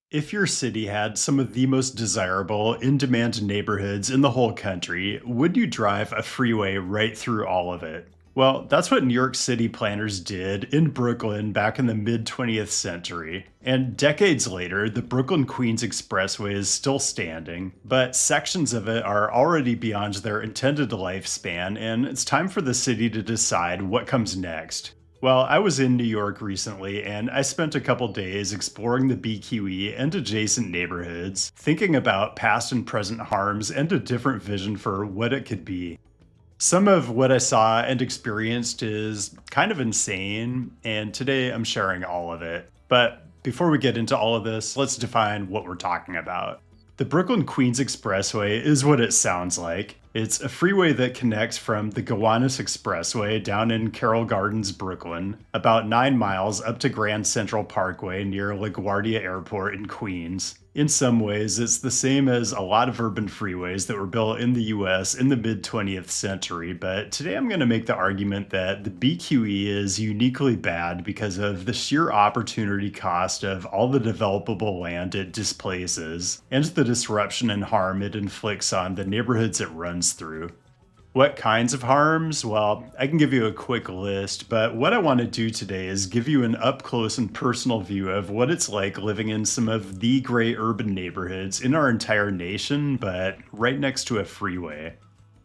If your city had some of the most desirable, in demand neighborhoods in the whole country, would you drive a freeway right through all of it? Well, that's what New York City planners did in Brooklyn back in the mid 20th century. And decades later, the Brooklyn-Queens Expressway is still standing, but sections of it are already beyond their intended lifespan, and it's time for the city to decide what comes next. Well, I was in New York recently and I spent a couple days exploring the BQE and adjacent neighborhoods, thinking about past and present harms and a different vision for what it could be. Some of what I saw and experienced is kind of insane, and today I'm sharing all of it. But before we get into all of this, let's define what we're talking about. The Brooklyn-Queens Expressway is what it sounds like. It's a freeway that connects from the Gowanus Expressway down in Carroll Gardens, Brooklyn, about 9 miles up to Grand Central Parkway near LaGuardia Airport in Queens. In some ways, it's the same as a lot of urban freeways that were built in the US in the mid 20th century, but today I'm going to make the argument that the BQE is uniquely bad because of the sheer opportunity cost of all the developable land it displaces, and the disruption and harm it inflicts on the neighborhoods it runs through. What kinds of harms? Well, I can give you a quick list, but what I want to do today is give you an up close and personal view of what it's like living in some of the great urban neighborhoods in our entire nation, but right next to a freeway.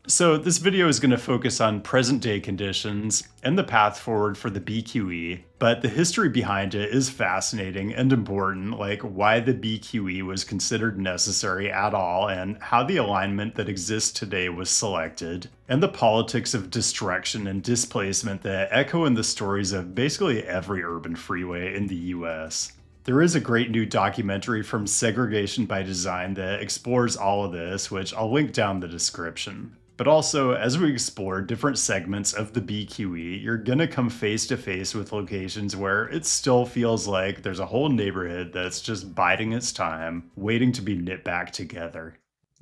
So this video is going to focus on present day conditions and the path forward for the BQE, but the history behind it is fascinating and important, like why the BQE was considered necessary at all and how the alignment that exists today was selected, and the politics of destruction and displacement that echo in the stories of basically every urban freeway in the US. There is a great new documentary from Segregation by Design that explores all of this, which I'll link down in the description. But also, as we explore different segments of the BQE, you're gonna come face to face with locations where it still feels like there's a whole neighborhood that's just biding its time, waiting to be knit back together.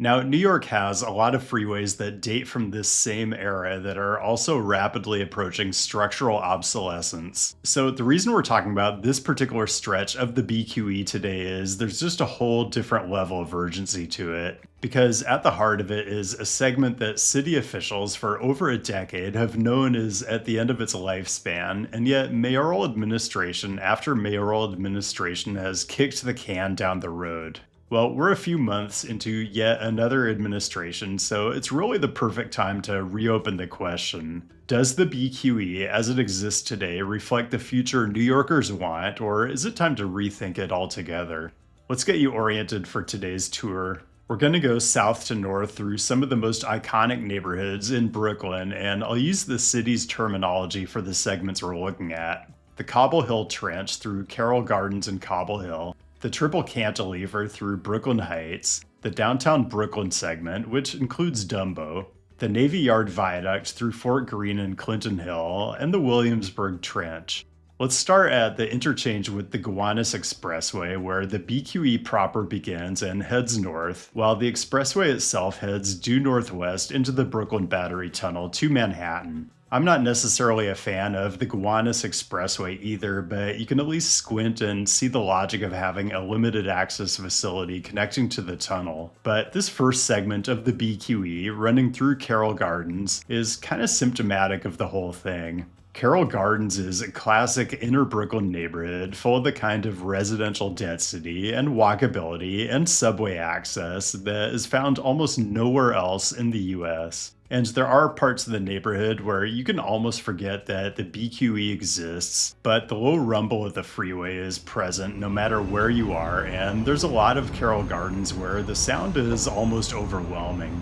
Now, New York has a lot of freeways that date from this same era that are also rapidly approaching structural obsolescence. So the reason we're talking about this particular stretch of the BQE today is there's just a whole different level of urgency to it. Because at the heart of it is a segment that city officials for over a decade have known is at the end of its lifespan, and yet mayoral administration after mayoral administration has kicked the can down the road. Well, we're a few months into yet another administration, so it's really the perfect time to reopen the question. Does the BQE as it exists today reflect the future New Yorkers want, or is it time to rethink it altogether? Let's get you oriented for today's tour. We're going to go south to north through some of the most iconic neighborhoods in Brooklyn, and I'll use the city's terminology for the segments we're looking at. The Cobble Hill Trench through Carroll Gardens and Cobble Hill, the Triple Cantilever through Brooklyn Heights, the downtown Brooklyn segment, which includes Dumbo, the Navy Yard Viaduct through Fort Greene and Clinton Hill, and the Williamsburg Trench. Let's start at the interchange with the Gowanus Expressway, where the BQE proper begins and heads north, while the expressway itself heads due northwest into the Brooklyn Battery Tunnel to Manhattan. I'm not necessarily a fan of the Gowanus Expressway either, but you can at least squint and see the logic of having a limited access facility connecting to the tunnel. But this first segment of the BQE, running through Carroll Gardens, is kind of symptomatic of the whole thing. Carroll Gardens is a classic inner Brooklyn neighborhood full of the kind of residential density and walkability and subway access that is found almost nowhere else in the US. And there are parts of the neighborhood where you can almost forget that the BQE exists, but the low rumble of the freeway is present no matter where you are, and there's a lot of Carroll Gardens where the sound is almost overwhelming.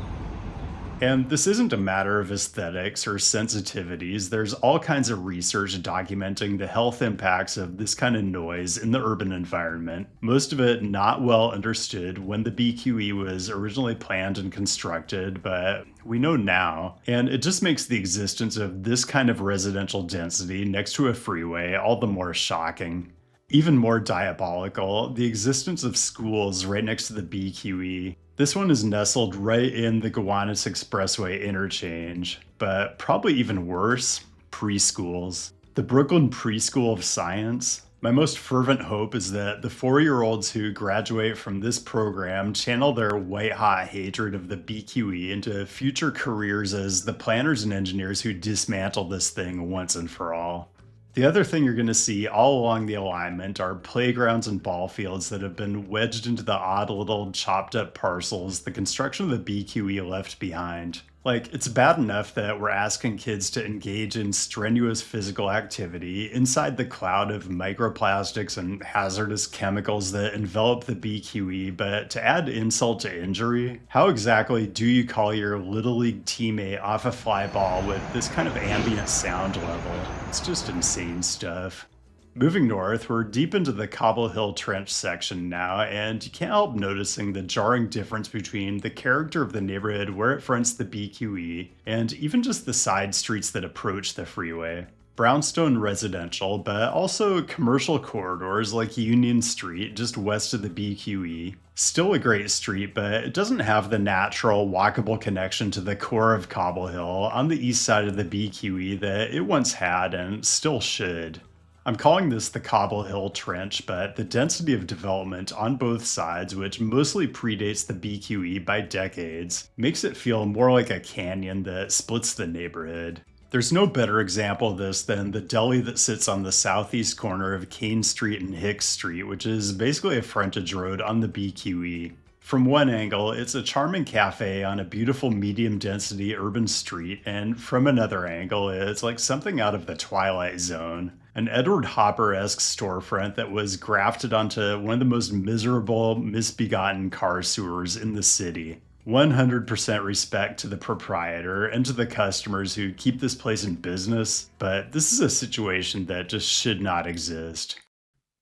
And this isn't a matter of aesthetics or sensitivities. There's all kinds of research documenting the health impacts of this kind of noise in the urban environment, most of it not well understood when the BQE was originally planned and constructed, but we know now. And it just makes the existence of this kind of residential density next to a freeway all the more shocking. Even more diabolical, the existence of schools right next to the BQE. This one is nestled right in the Gowanus Expressway interchange, but probably even worse, preschools. The Brooklyn Preschool of Science, My most fervent hope is that the 4-year-olds who graduate from this program channel their white hot hatred of the BQE into future careers as the planners and engineers who dismantle this thing once and for all. The other thing you're going to see all along the alignment are playgrounds and ball fields that have been wedged into the odd little chopped up parcels the construction of the BQE left behind. Like, it's bad enough that we're asking kids to engage in strenuous physical activity inside the cloud of microplastics and hazardous chemicals that envelop the BQE, but to add insult to injury, how exactly do you call your Little League teammate off a fly ball with this kind of ambient sound level? It's just insane stuff. Moving north, we're deep into the Cobble Hill Trench section now, and you can't help noticing the jarring difference between the character of the neighborhood where it fronts the BQE and even just the side streets that approach the freeway. Brownstone residential, but also commercial corridors like Union Street just west of the BQE. Still a great street, but it doesn't have the natural walkable connection to the core of Cobble Hill on the east side of the BQE that it once had and still should. I'm calling this the Cobble Hill Trench, but the density of development on both sides, which mostly predates the BQE by decades, makes it feel more like a canyon that splits the neighborhood. There's no better example of this than the deli that sits on the southeast corner of Kane Street and Hicks Street, which is basically a frontage road on the BQE. From one angle, it's a charming cafe on a beautiful medium-density urban street, and from another angle, it's like something out of the Twilight Zone. An Edward Hopper-esque storefront that was grafted onto one of the most miserable, misbegotten car sewers in the city. 100% respect to the proprietor and to the customers who keep this place in business, but this is a situation that just should not exist.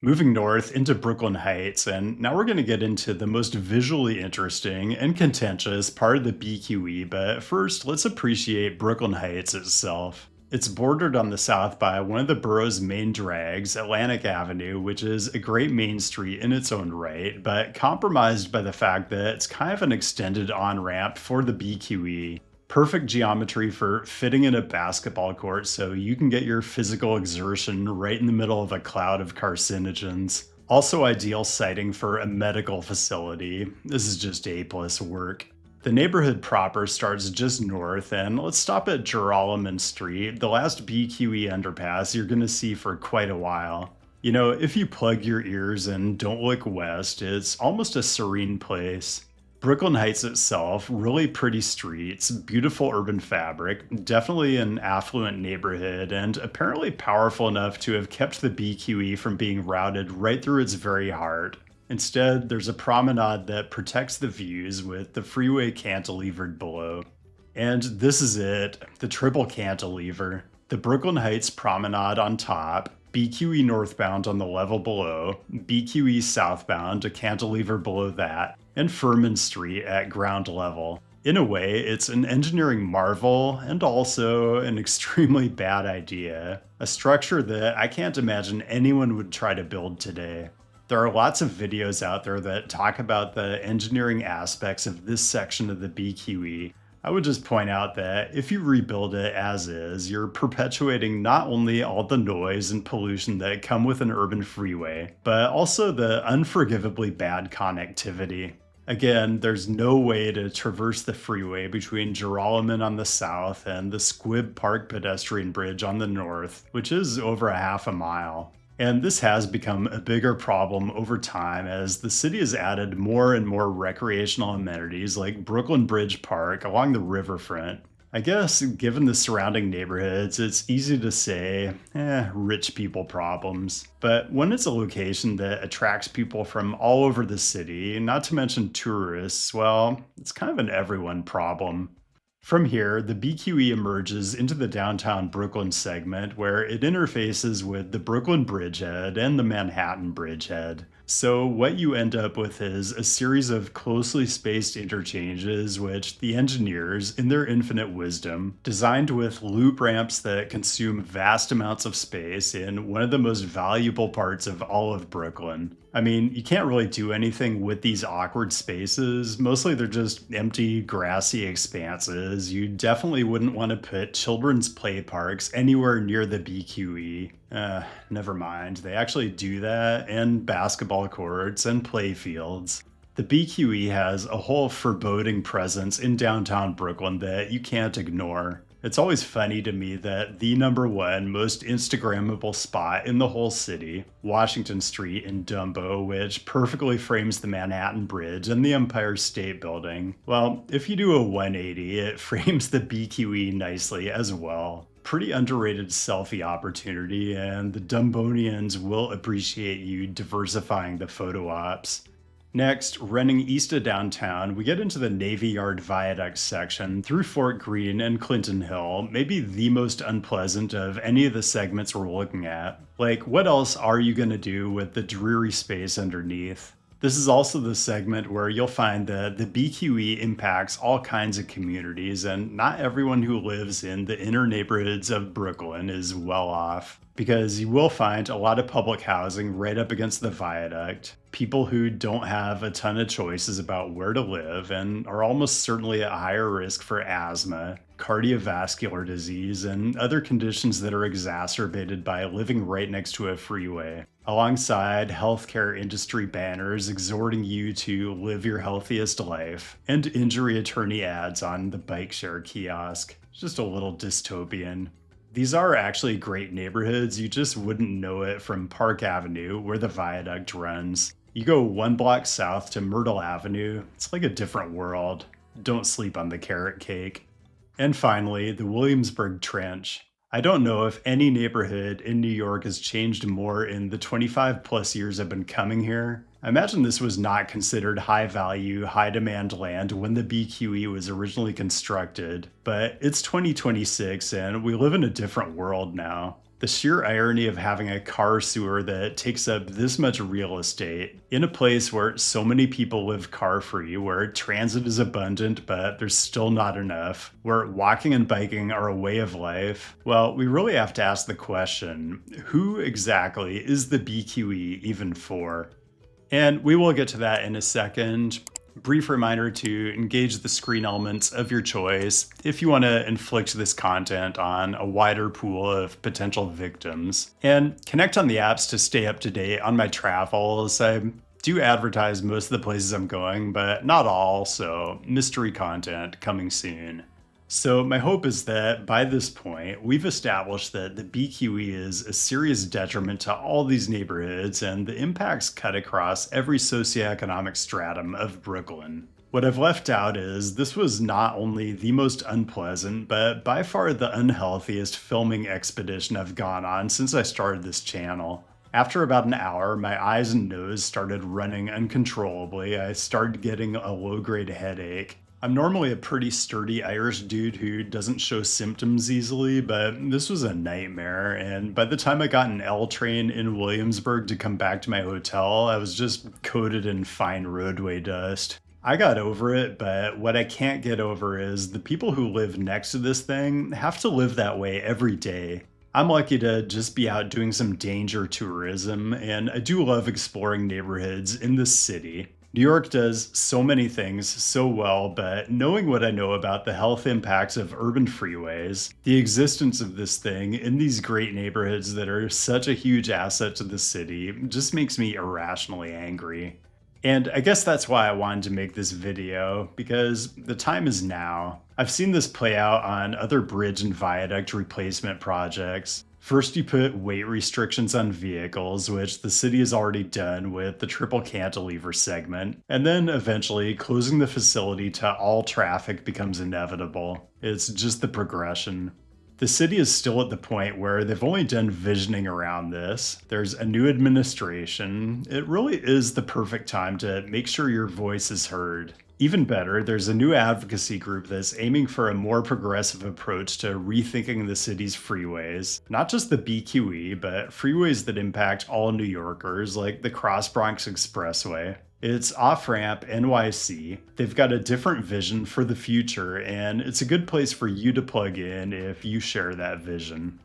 Moving north into Brooklyn Heights, and now we're going to get into the most visually interesting and contentious part of the BQE, but first let's appreciate Brooklyn Heights itself. It's bordered on the south by one of the borough's main drags, Atlantic Avenue, which is a great main street in its own right, but compromised by the fact that it's kind of an extended on-ramp for the BQE. Perfect geometry for fitting in a basketball court so you can get your physical exertion right in the middle of a cloud of carcinogens. Also ideal siting for a medical facility. This is just A-plus work. The neighborhood proper starts just north, and let's stop at Girolamo Street, the last BQE underpass you're going to see for quite a while. You know, if you plug your ears and don't look west, it's almost a serene place. Brooklyn Heights itself, really pretty streets, beautiful urban fabric, definitely an affluent neighborhood, and apparently powerful enough to have kept the BQE from being routed right through its very heart. Instead, there's a promenade that protects the views with the freeway cantilevered below. And this is it, the triple cantilever. The Brooklyn Heights promenade on top, BQE northbound on the level below, BQE southbound a cantilever below that, and Furman Street at ground level. In a way, it's an engineering marvel and also an extremely bad idea. A structure that I can't imagine anyone would try to build today. There are lots of videos out there that talk about the engineering aspects of this section of the BQE. I would just point out that if you rebuild it as is, you're perpetuating not only all the noise and pollution that come with an urban freeway, but also the unforgivably bad connectivity. Again, there's no way to traverse the freeway between Girolamo on the south and the Squibb Park pedestrian bridge on the north, which is over a half a mile. And this has become a bigger problem over time as the city has added more and more recreational amenities like Brooklyn Bridge Park along the riverfront. I guess, given the surrounding neighborhoods, it's easy to say, rich people problems. But when it's a location that attracts people from all over the city, not to mention tourists, well, it's kind of an everyone problem. From here, the BQE emerges into the downtown Brooklyn segment where it interfaces with the Brooklyn Bridgehead and the Manhattan Bridgehead. So what you end up with is a series of closely spaced interchanges which the engineers, in their infinite wisdom, designed with loop ramps that consume vast amounts of space in one of the most valuable parts of all of Brooklyn. I mean, you can't really do anything with these awkward spaces. Mostly they're just empty, grassy expanses. You definitely wouldn't want to put children's play parks anywhere near the BQE. Never mind. They actually do that, and basketball courts and play fields. The BQE has a whole foreboding presence in downtown Brooklyn that you can't ignore. It's always funny to me that the number one most Instagrammable spot in the whole city, Washington Street in Dumbo, which perfectly frames the Manhattan Bridge and the Empire State Building, well, if you do a 180, it frames the BQE nicely as well. Pretty underrated selfie opportunity, and the Dumbonians will appreciate you diversifying the photo ops. Next, running east of downtown, we get into the Navy Yard Viaduct section through Fort Greene and Clinton Hill, maybe the most unpleasant of any of the segments we're looking at. Like, what else are you going to do with the dreary space underneath? This is also the segment where you'll find that the BQE impacts all kinds of communities, and not everyone who lives in the inner neighborhoods of Brooklyn is well off. Because you will find a lot of public housing right up against the viaduct, people who don't have a ton of choices about where to live and are almost certainly at higher risk for asthma, cardiovascular disease, and other conditions that are exacerbated by living right next to a freeway, alongside healthcare industry banners exhorting you to live your healthiest life, and injury attorney ads on the bike share kiosk. Just a little dystopian. These are actually great neighborhoods, you just wouldn't know it from Park Avenue, where the viaduct runs. You go one block south to Myrtle Avenue, it's like a different world. Don't sleep on the carrot cake. And finally, the Williamsburg Trench. I don't know if any neighborhood in New York has changed more in the 25 plus years I've been coming here. I imagine this was not considered high value, high demand land when the BQE was originally constructed, but it's 2026 and we live in a different world now. The sheer irony of having a car sewer that takes up this much real estate in a place where so many people live car-free, where transit is abundant but there's still not enough, where walking and biking are a way of life. Well, we really have to ask the question, who exactly is the BQE even for? And we will get to that in a second. Brief reminder to engage the screen elements of your choice if you want to inflict this content on a wider pool of potential victims. And connect on the apps to stay up to date on my travels. I do advertise most of the places I'm going, but not all, so mystery content coming soon. So my hope is that by this point, we've established that the BQE is a serious detriment to all these neighborhoods and the impacts cut across every socioeconomic stratum of Brooklyn. What I've left out is this was not only the most unpleasant, but by far the unhealthiest filming expedition I've gone on since I started this channel. After about an hour, my eyes and nose started running uncontrollably. I started getting a low-grade headache. I'm normally a pretty sturdy Irish dude who doesn't show symptoms easily, but this was a nightmare, and by the time I got an L train in Williamsburg to come back to my hotel, I was just coated in fine roadway dust. I got over it, but what I can't get over is the people who live next to this thing have to live that way every day. I'm lucky to just be out doing some danger tourism, and I do love exploring neighborhoods in this city. New York does so many things so well, but knowing what I know about the health impacts of urban freeways, the existence of this thing in these great neighborhoods that are such a huge asset to the city, just makes me irrationally angry. And I guess that's why I wanted to make this video, because the time is now. I've seen this play out on other bridge and viaduct replacement projects. First, you put weight restrictions on vehicles, which the city has already done with the triple cantilever segment, and then eventually closing the facility to all traffic becomes inevitable. It's just the progression. The city is still at the point where they've only done visioning around this. There's a new administration. It really is the perfect time to make sure your voice is heard. Even better, there's a new advocacy group that's aiming for a more progressive approach to rethinking the city's freeways. Not just the BQE, but freeways that impact all New Yorkers, like the Cross Bronx Expressway. It's Off-Ramp NYC. They've got a different vision for the future, and it's a good place for you to plug in if you share that vision.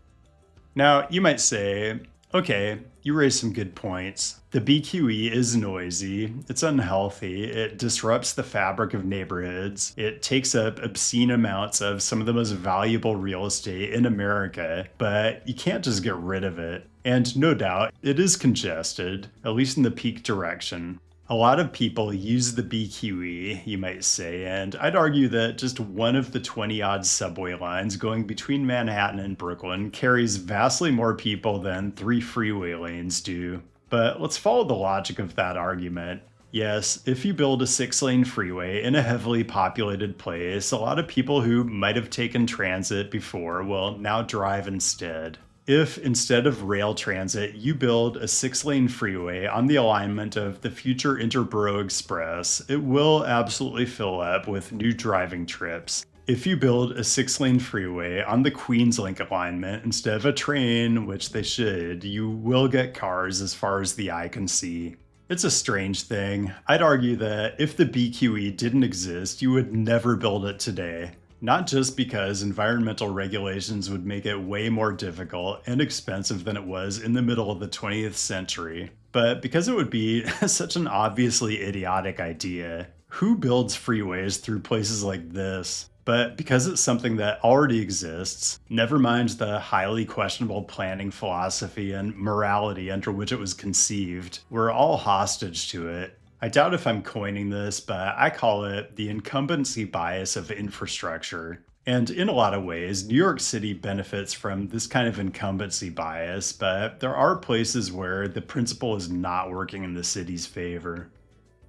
Now, you might say, okay, You raise some good points. The BQE is noisy, it's unhealthy, it disrupts the fabric of neighborhoods, it takes up obscene amounts of some of the most valuable real estate in America, but you can't just get rid of it. And no doubt, it is congested, at least in the peak direction. A lot of people use the BQE, you might say, and I'd argue that just one of the 20 odd subway lines going between Manhattan and Brooklyn carries vastly more people than 3 freeway lanes do. But let's follow the logic of that argument. Yes, if you build a 6-lane freeway in a heavily populated place, a lot of people who might have taken transit before will now drive instead. If instead of rail transit, you build a 6-lane freeway on the alignment of the future Interborough Express, it will absolutely fill up with new driving trips. If you build a 6-lane freeway on the Queens Link alignment instead of a train, which they should, you will get cars as far as the eye can see. It's a strange thing. I'd argue that if the BQE didn't exist, you would never build it today. Not just because environmental regulations would make it way more difficult and expensive than it was in the middle of the 20th century, but because it would be such an obviously idiotic idea. Who builds freeways through places like this? But because it's something that already exists, never mind the highly questionable planning philosophy and morality under which it was conceived, we're all hostage to it. I doubt if I'm coining this, but I call it the incumbency bias of infrastructure. And in a lot of ways, New York City benefits from this kind of incumbency bias, but there are places where the principle is not working in the city's favor.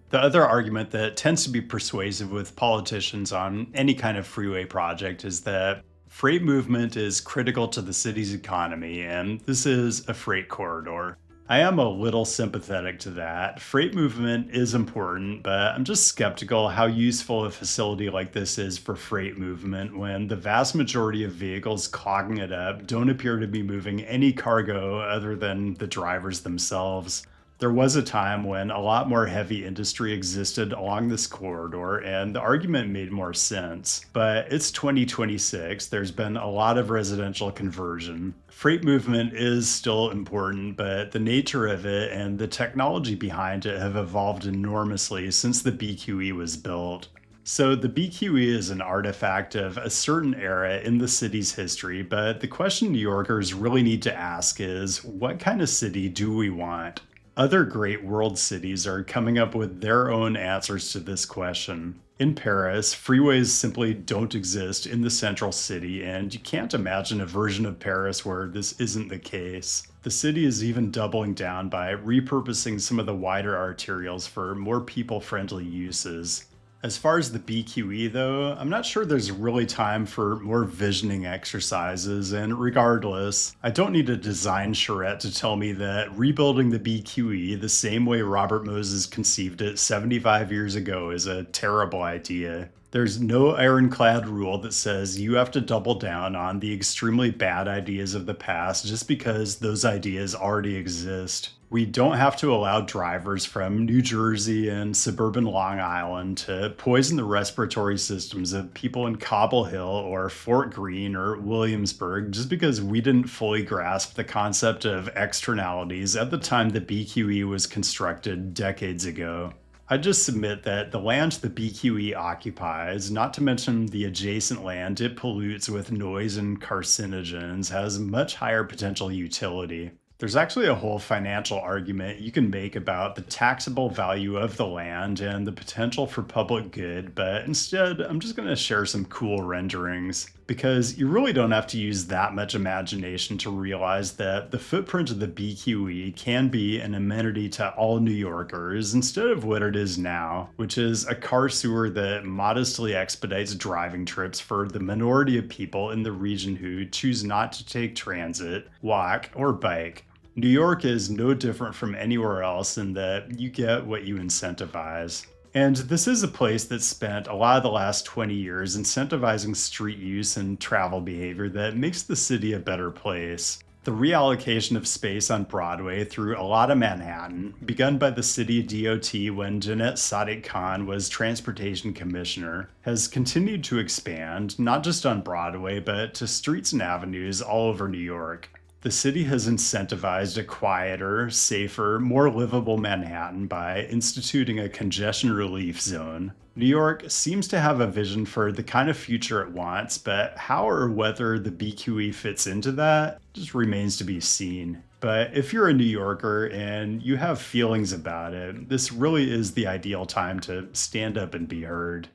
The other argument that tends to be persuasive with politicians on any kind of freeway project is that freight movement is critical to the city's economy, and this is a freight corridor. I am a little sympathetic to that. Freight movement is important, but I'm just skeptical how useful a facility like this is for freight movement when the vast majority of vehicles clogging it up don't appear to be moving any cargo other than the drivers themselves. There was a time when a lot more heavy industry existed along this corridor, and the argument made more sense. But it's 2026, there's been a lot of residential conversion. Freight movement is still important, but the nature of it and the technology behind it have evolved enormously since the BQE was built. So the BQE is an artifact of a certain era in the city's history, but the question New Yorkers really need to ask is, what kind of city do we want? Other great world cities are coming up with their own answers to this question. In Paris, freeways simply don't exist in the central city, and you can't imagine a version of Paris where this isn't the case. The city is even doubling down by repurposing some of the wider arterials for more people-friendly uses. As far as the BQE though, I'm not sure there's really time for more visioning exercises, and regardless, I don't need a design charrette to tell me that rebuilding the BQE the same way Robert Moses conceived it 75 years ago is a terrible idea. There's no ironclad rule that says you have to double down on the extremely bad ideas of the past just because those ideas already exist. We don't have to allow drivers from New Jersey and suburban Long Island to poison the respiratory systems of people in Cobble Hill or Fort Greene or Williamsburg just because we didn't fully grasp the concept of externalities at the time the BQE was constructed decades ago. I just submit that the land the BQE occupies, not to mention the adjacent land it pollutes with noise and carcinogens, has much higher potential utility. There's actually a whole financial argument you can make about the taxable value of the land and the potential for public good, but instead, I'm just going to share some cool renderings. Because you really don't have to use that much imagination to realize that the footprint of the BQE can be an amenity to all New Yorkers instead of what it is now, which is a car sewer that modestly expedites driving trips for the minority of people in the region who choose not to take transit, walk, or bike. New York is no different from anywhere else in that you get what you incentivize. And this is a place that spent a lot of the last 20 years incentivizing street use and travel behavior that makes the city a better place. The reallocation of space on Broadway through a lot of Manhattan, begun by the city DOT when Jeanette Sadiq Khan was transportation commissioner, has continued to expand, not just on Broadway, but to streets and avenues all over New York. The city has incentivized a quieter, safer, more livable Manhattan by instituting a congestion relief zone. New York seems to have a vision for the kind of future it wants, but how or whether the BQE fits into that just remains to be seen. But if you're a New Yorker and you have feelings about it, this really is the ideal time to stand up and be heard.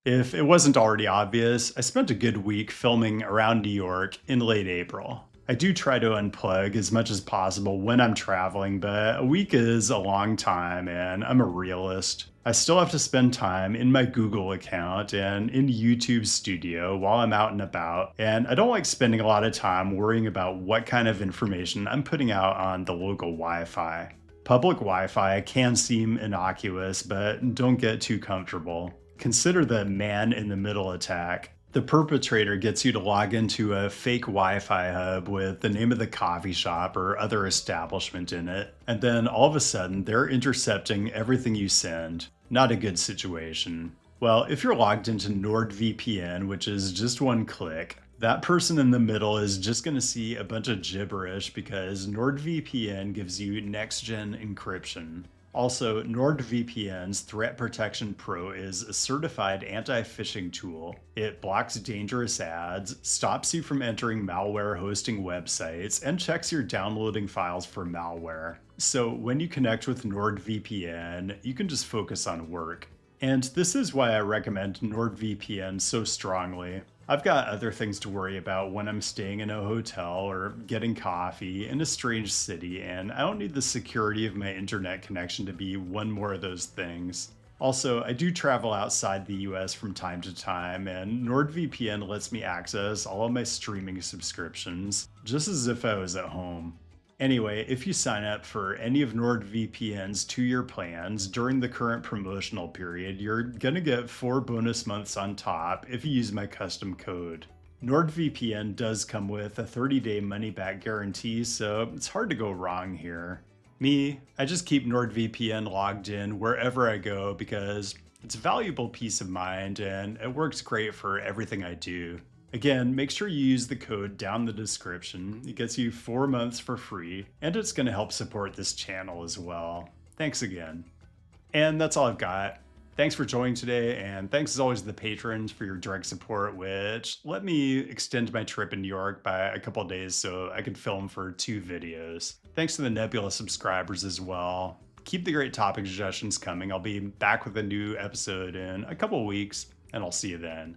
If it wasn't already obvious, I spent a good week filming around New York in late April. I do try to unplug as much as possible when I'm traveling, but a week is a long time and I'm a realist. I still have to spend time in my Google account and in YouTube Studio while I'm out and about, and I don't like spending a lot of time worrying about what kind of information I'm putting out on the local Wi Fi. Public Wi Fi can seem innocuous, but don't get too comfortable. Consider the man in the middle attack. The perpetrator gets you to log into a fake Wi-Fi hub with the name of the coffee shop or other establishment in it, and then all of a sudden they're intercepting everything you send. Not a good situation. Well, if you're logged into NordVPN, which is just one click, that person in the middle is just going to see a bunch of gibberish because NordVPN gives you next-gen encryption. Also, NordVPN's Threat Protection Pro is a certified anti-phishing tool. It blocks dangerous ads, stops you from entering malware hosting websites, and checks you're downloading files for malware. So when you connect with NordVPN, you can just focus on work. And this is why I recommend NordVPN so strongly. I've got other things to worry about when I'm staying in a hotel or getting coffee in a strange city, and I don't need the security of my internet connection to be one more of those things. Also, I do travel outside the US from time to time, and NordVPN lets me access all of my streaming subscriptions, just as if I was at home. Anyway, if you sign up for any of NordVPN's 2-year plans during the current promotional period, you're gonna get 4 bonus months on top if you use my custom code. NordVPN does come with a 30-day money-back guarantee, so it's hard to go wrong here. I just keep NordVPN logged in wherever I go because it's a valuable peace of mind and it works great for everything I do. Again, make sure you use the code down in the description. It gets you 4 months for free, and it's going to help support this channel as well. Thanks again. And that's all I've got. Thanks for joining today, and thanks as always to the patrons for your direct support, which let me extend my trip in New York by a couple days so I could film for 2 videos. Thanks to the Nebula subscribers as well. Keep the great topic suggestions coming. I'll be back with a new episode in a couple weeks, and I'll see you then.